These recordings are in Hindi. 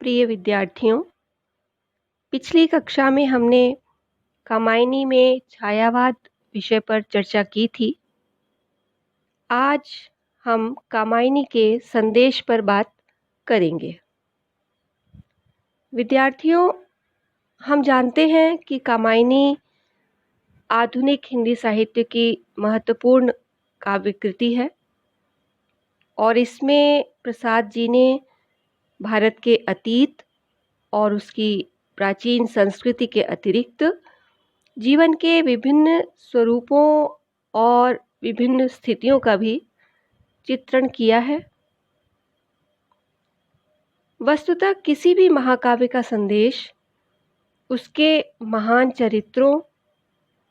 प्रिय विद्यार्थियों, पिछली कक्षा में हमने कामायनी में छायावाद विषय पर चर्चा की थी। आज हम कामायनी के संदेश पर बात करेंगे। विद्यार्थियों, हम जानते हैं कि कामायनी आधुनिक हिंदी साहित्य की महत्वपूर्ण काव्य कृति है और इसमें प्रसाद जी ने भारत के अतीत और उसकी प्राचीन संस्कृति के अतिरिक्त जीवन के विभिन्न स्वरूपों और विभिन्न स्थितियों का भी चित्रण किया है। वस्तुतः किसी भी महाकाव्य का संदेश उसके महान चरित्रों,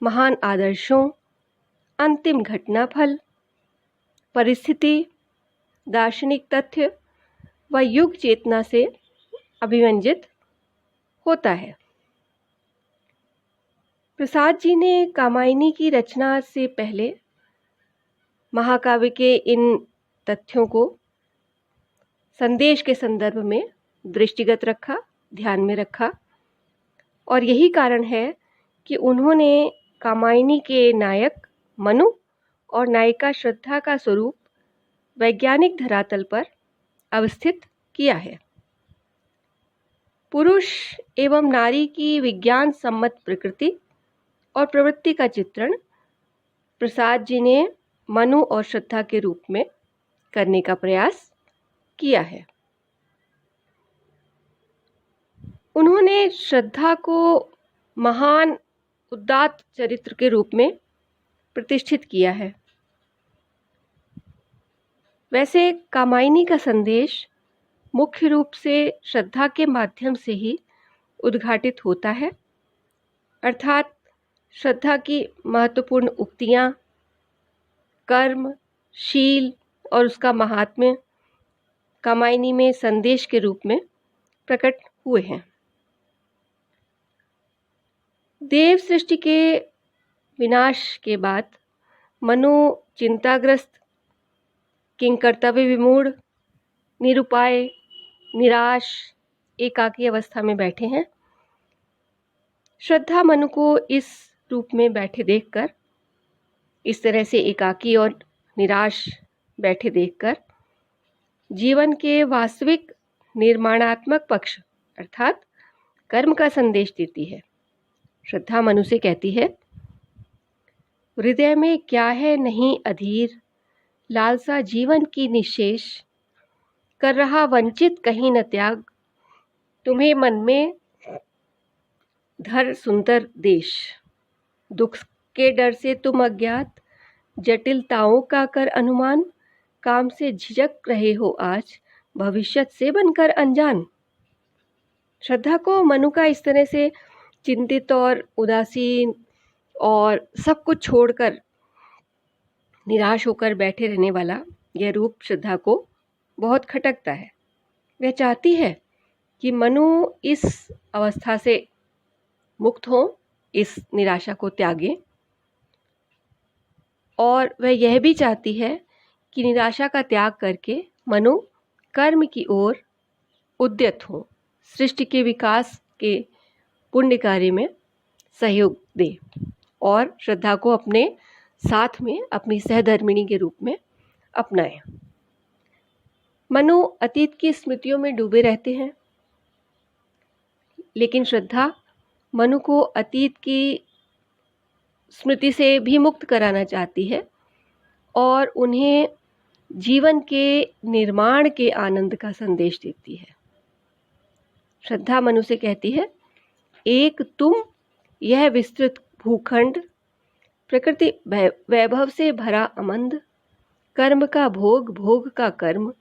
महान आदर्शों, अंतिम घटनाफल, परिस्थिति, दार्शनिक तथ्य व युग चेतना से अभिव्यंजित होता है। प्रसाद जी ने कामायनी की रचना से पहले महाकाव्य के इन तथ्यों को संदेश के संदर्भ में दृष्टिगत रखा, ध्यान में रखा और यही कारण है कि उन्होंने कामायनी के नायक मनु और नायिका श्रद्धा का स्वरूप वैज्ञानिक धरातल पर अवस्थित किया है। पुरुष एवं नारी की विज्ञान सम्मत प्रकृति और प्रवृत्ति का चित्रण प्रसाद जी ने मनु और श्रद्धा के रूप में करने का प्रयास किया है। उन्होंने श्रद्धा को महान उदात्त चरित्र के रूप में प्रतिष्ठित किया है। वैसे कामायनी का संदेश मुख्य रूप से श्रद्धा के माध्यम से ही उद्घाटित होता है, अर्थात श्रद्धा की महत्वपूर्ण उक्तियाँ, कर्म, शील और उसका महात्म्य कामायनी में संदेश के रूप में प्रकट हुए हैं। देव सृष्टि के विनाश के बाद मनु चिंताग्रस्त, किंकर्तव्य विमूढ़, निरुपाय, निराश, एकाकी अवस्था में बैठे हैं। श्रद्धा मनु को इस रूप में बैठे देखकर, इस तरह से एकाकी और निराश बैठे देखकर जीवन के वास्तविक निर्माणात्मक पक्ष अर्थात कर्म का संदेश देती है। श्रद्धा मनु से कहती है, हृदय में क्या है नहीं अधीर, लालसा जीवन की निशेष, कर रहा वंचित कहीं न त्याग, तुम्हें मन में धर सुंदर देश, दुख के डर से तुम अज्ञात, जटिलताओं का कर अनुमान, काम से झिझक रहे हो आज, भविष्यत से बनकर अनजान। श्रद्धा को मनु का इस तरह से चिंतित और उदासीन और सब कुछ छोड़कर निराश होकर बैठे रहने वाला यह रूप श्रद्धा को बहुत खटकता है। वह चाहती है कि मनु इस अवस्था से मुक्त हो, इस निराशा को त्यागे और वह यह भी चाहती है कि निराशा का त्याग करके मनु कर्म की ओर उद्यत हो, सृष्टि के विकास के पुण्य कार्य में सहयोग दे और श्रद्धा को अपने साथ में अपनी सहधर्मिणी के रूप में अपनाए। मनु अतीत की स्मृतियों में डूबे रहते हैं, लेकिन श्रद्धा मनु को अतीत की स्मृति से भी मुक्त कराना चाहती है और उन्हें जीवन के निर्माण के आनंद का संदेश देती है। श्रद्धा मनु से कहती है, एक तुम यह विस्तृत भूखंड, प्रकृति वैभव से भरा अमंद, कर्म का भोग, भोग का कर्म,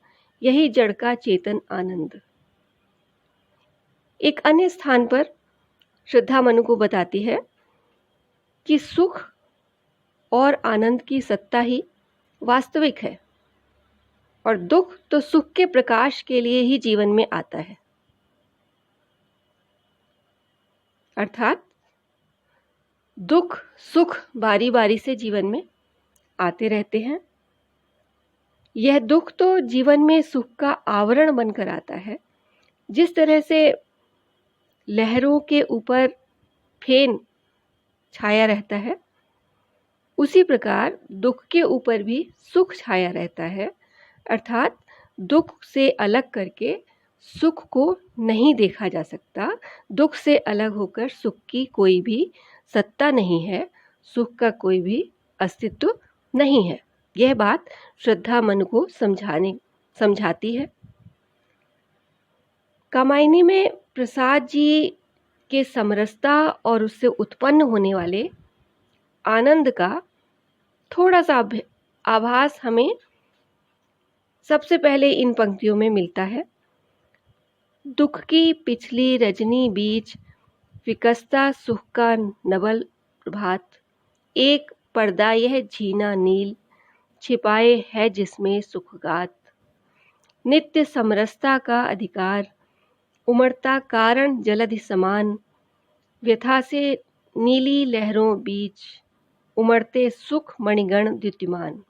यही जड़ का चेतन आनंद। एक अन्य स्थान पर श्रद्धा मनु को बताती है कि सुख और आनंद की सत्ता ही वास्तविक है और दुख तो सुख के प्रकाश के लिए ही जीवन में आता है। अर्थात दुख सुख बारी बारी से जीवन में आते रहते हैं। यह दुख तो जीवन में सुख का आवरण बनकर आता है, जिस तरह से लहरों के ऊपर फेन छाया रहता है, उसी प्रकार दुख के ऊपर भी सुख छाया रहता है। अर्थात दुख से अलग करके सुख को नहीं देखा जा सकता। दुख से अलग होकर सुख की कोई भी सत्ता नहीं है, सुख का कोई भी अस्तित्व नहीं है। यह बात श्रद्धा मन को समझाती है। कामायनी में प्रसाद जी के समरसता और उससे उत्पन्न होने वाले आनंद का थोड़ा सा आभास हमें सबसे पहले इन पंक्तियों में मिलता है। दुख की पिछली रजनी बीच विकसता सुख का नवल प्रभात, एक पर्दा यह झीना नील छिपाए है जिसमें सुखगात। नित्य समरसता का अधिकार उमड़ता कारण जलधि समान, व्यथा से नीली लहरों बीच उमड़ते सुख मणिगण द्युतिमान।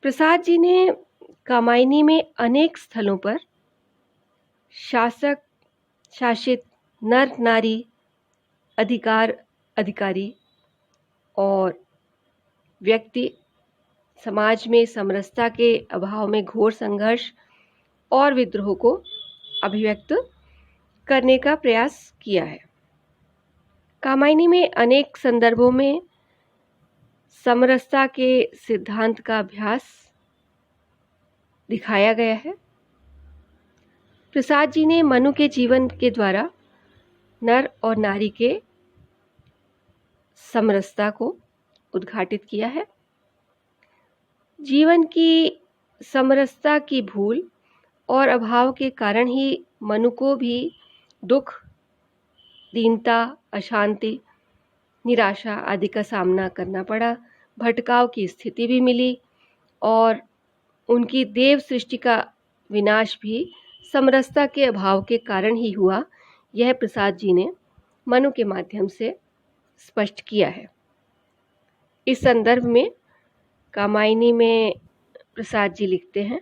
प्रसाद जी ने कामायनी में अनेक स्थलों पर शासक शासित, नर नारी, अधिकारी और व्यक्ति समाज में समरसता के अभाव में घोर संघर्ष और विद्रोह को अभिव्यक्त करने का प्रयास किया है। कामायनी में अनेक संदर्भों में समरसता के सिद्धांत का अभ्यास दिखाया गया है। प्रसाद जी ने मनु के जीवन के द्वारा नर और नारी के समरसता को उद्घाटित किया है। जीवन की समरसता की भूल और अभाव के कारण ही मनु को भी दुख, दीनता, अशांति, निराशा आदि का सामना करना पड़ा। भटकाव की स्थिति भी मिली और उनकी देव सृष्टि का विनाश भी समरसता के अभाव के कारण ही हुआ। यह प्रसाद जी ने मनु के माध्यम से स्पष्ट किया है। इस संदर्भ में कामायनी में प्रसाद जी लिखते हैं,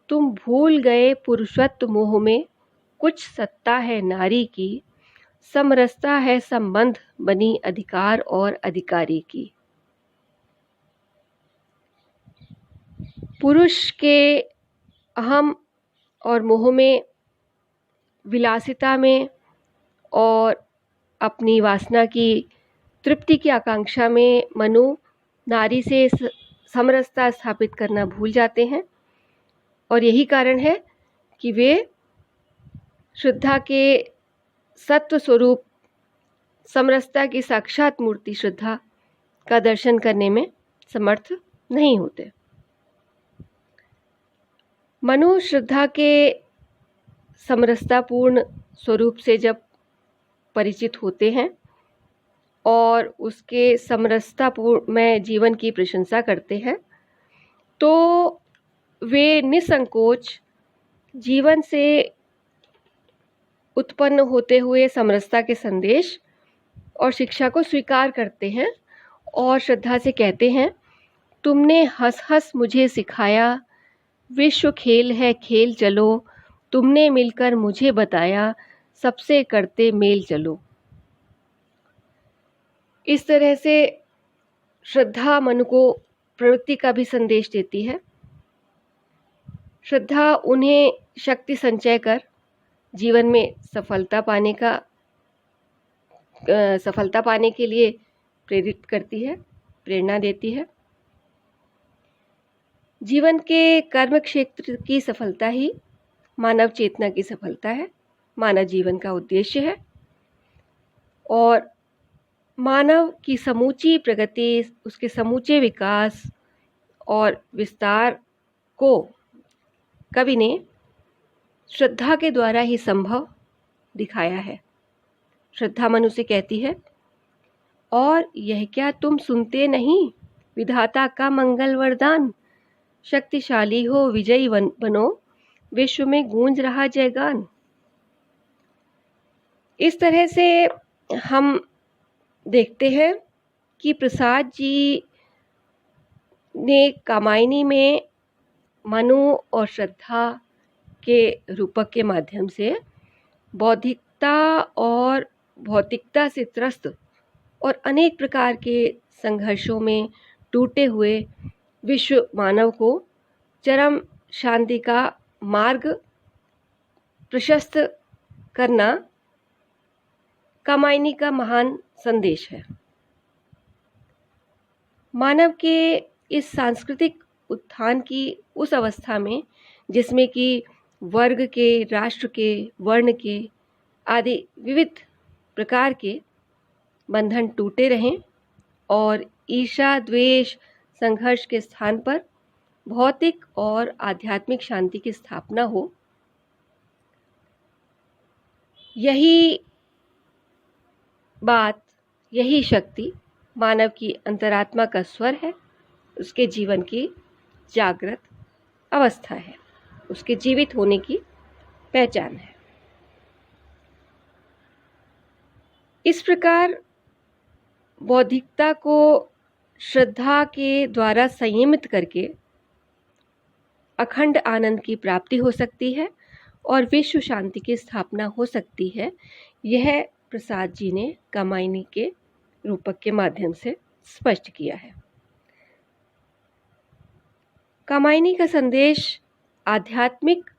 तुम भूल गए पुरुषत्व मोह में, कुछ सत्ता है नारी की, समरसता है संबंध बनी अधिकार और अधिकारी की। पुरुष के अहम और मोह में, विलासिता में और अपनी वासना की तृप्ति की आकांक्षा में मनु नारी से समरसता स्थापित करना भूल जाते हैं और यही कारण है कि वे श्रद्धा के सत्व स्वरूप समरसता की साक्षात मूर्ति श्रद्धा का दर्शन करने में समर्थ नहीं होते। मनु श्रद्धा के समरसतापूर्ण स्वरूप से जब परिचित होते हैं और उसके समरसतापूर्ण जीवन की प्रशंसा करते हैं, तो वे निसंकोच जीवन से उत्पन्न होते हुए समरसता के संदेश और शिक्षा को स्वीकार करते हैं और श्रद्धा से कहते हैं, तुमने हंस हंस मुझे सिखाया, विश्व खेल है खेल चलो, तुमने मिलकर मुझे बताया, सबसे करते मेल चलो। इस तरह से श्रद्धा मनु को प्रवृत्ति का भी संदेश देती है। श्रद्धा उन्हें शक्ति संचय कर जीवन में सफलता पाने के लिए प्रेरित करती है, प्रेरणा देती है। जीवन के कर्म क्षेत्र की सफलता ही मानव चेतना की सफलता है, मानव जीवन का उद्देश्य है और मानव की समूची प्रगति, उसके समूचे विकास और विस्तार को कवि ने श्रद्धा के द्वारा ही संभव दिखाया है। श्रद्धा मनु से कहती है, और यह क्या तुम सुनते नहीं, विधाता का मंगल वरदान, शक्तिशाली हो विजयी बनो, विश्व में गूंज रहा जयगान। इस तरह से हम देखते हैं कि प्रसाद जी ने कामायनी में मनु और श्रद्धा के रूपक के माध्यम से बौद्धिकता और भौतिकता से त्रस्त और अनेक प्रकार के संघर्षों में टूटे हुए विश्व मानव को चरम शांति का मार्ग प्रशस्त करना कामायनी का महान संदेश है। मानव के इस सांस्कृतिक उत्थान की उस अवस्था में जिसमें कि वर्ग के, राष्ट्र के, वर्ण के आदि विविध प्रकार के बंधन टूटे रहें और ईर्ष्या, द्वेष, संघर्ष के स्थान पर भौतिक और आध्यात्मिक शांति की स्थापना हो, यही बात, यही शक्ति मानव की अंतरात्मा का स्वर है, उसके जीवन की जागृत अवस्था है, उसके जीवित होने की पहचान है। इस प्रकार बौद्धिकता को श्रद्धा के द्वारा संयमित करके अखंड आनंद की प्राप्ति हो सकती है और विश्व शांति की स्थापना हो सकती है। यह प्रसाद जी ने कामायनी के रूपक के माध्यम से स्पष्ट किया है। कामायनी का संदेश आध्यात्मिक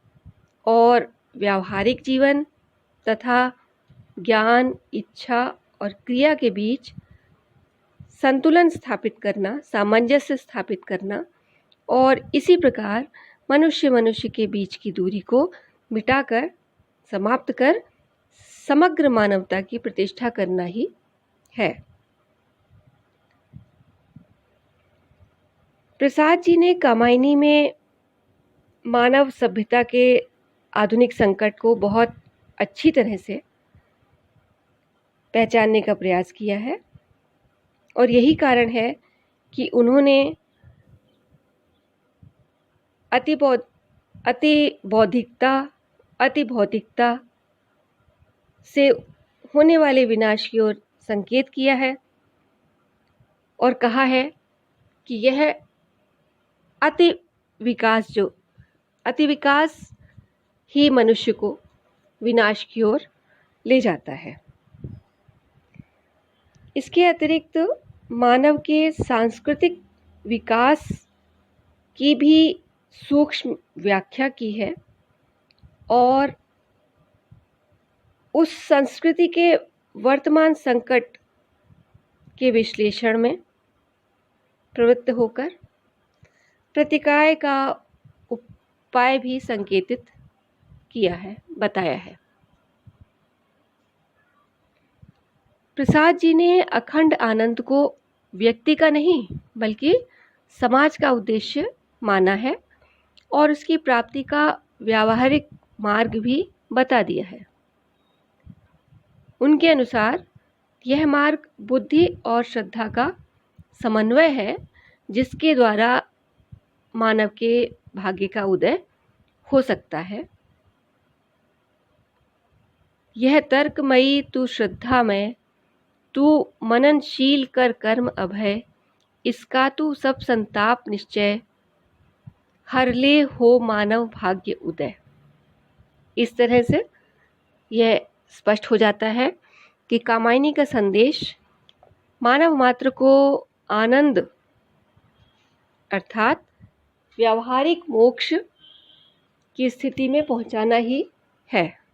और व्यावहारिक जीवन तथा ज्ञान, इच्छा और क्रिया के बीच संतुलन स्थापित करना, सामंजस्य स्थापित करना और इसी प्रकार मनुष्य के बीच की दूरी को मिटाकर, समाप्त कर समग्र मानवता की प्रतिष्ठा करना ही है। प्रसाद जी ने कामायनी में मानव सभ्यता के आधुनिक संकट को बहुत अच्छी तरह से पहचानने का प्रयास किया है और यही कारण है कि उन्होंने अति बौद्धिकता, अति भौतिकता से होने वाले विनाश की ओर संकेत किया है और कहा है कि यह अति विकास ही मनुष्य को विनाश की ओर ले जाता है। इसके अतिरिक्त मानव के सांस्कृतिक विकास की भी सूक्ष्म व्याख्या की है और उस संस्कृति के वर्तमान संकट के विश्लेषण में प्रवृत्त होकर प्रतिकाय का उपाय भी संकेतित किया है, बताया है। प्रसाद जी ने अखंड आनंद को व्यक्ति का नहीं बल्कि समाज का उद्देश्य माना है और उसकी प्राप्ति का व्यावहारिक मार्ग भी बता दिया है। उनके अनुसार यह मार्ग बुद्धि और श्रद्धा का समन्वय है जिसके द्वारा मानव के भाग्य का उदय हो सकता है। यह तर्कमयी तू श्रद्धामय, तू मननशील कर कर्म अभय, इसका तू सब संताप निश्चय, हर ले हो मानव भाग्य उदय। इस तरह से यह स्पष्ट हो जाता है कि कामायनी का संदेश मानव मात्र को आनंद अर्थात व्यावहारिक मोक्ष की स्थिति में पहुंचाना ही है।